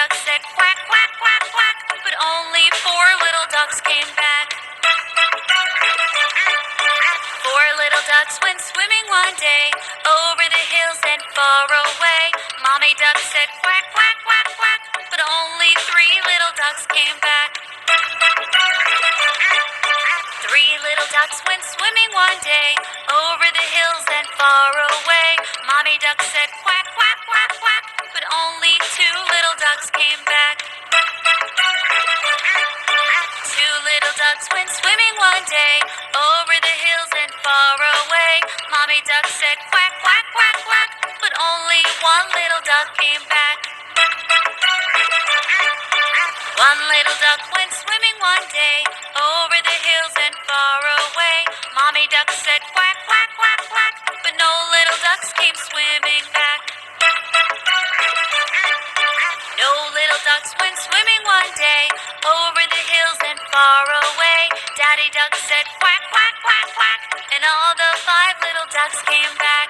duck said quack, quack, quack, quack, but only 4 little ducks came back. 4 little ducks went swimming one day, over the hills and far away. Mommy duck said quack, quack, quack, quack, but only 3 little ducks came back. 3 little ducks went swimming one day, over the hills and far away. Mommy duck said quack, quack, quack, quack, but only 2 little ducks came back. 2 little ducks went swimming one day, over the hills and far away. Mommy duck said quack, quack, quack, quack, but only 1 little duck came back. 1 little duck went swimming one day, over the hills and far away. Mommy duck said quack, quack, quack, quack, but no little ducks came swimming back. No little ducks went swimming one day, over the hills and far away. Daddy duck said quack, quack, quack, quack, and all the 5 little ducks came back.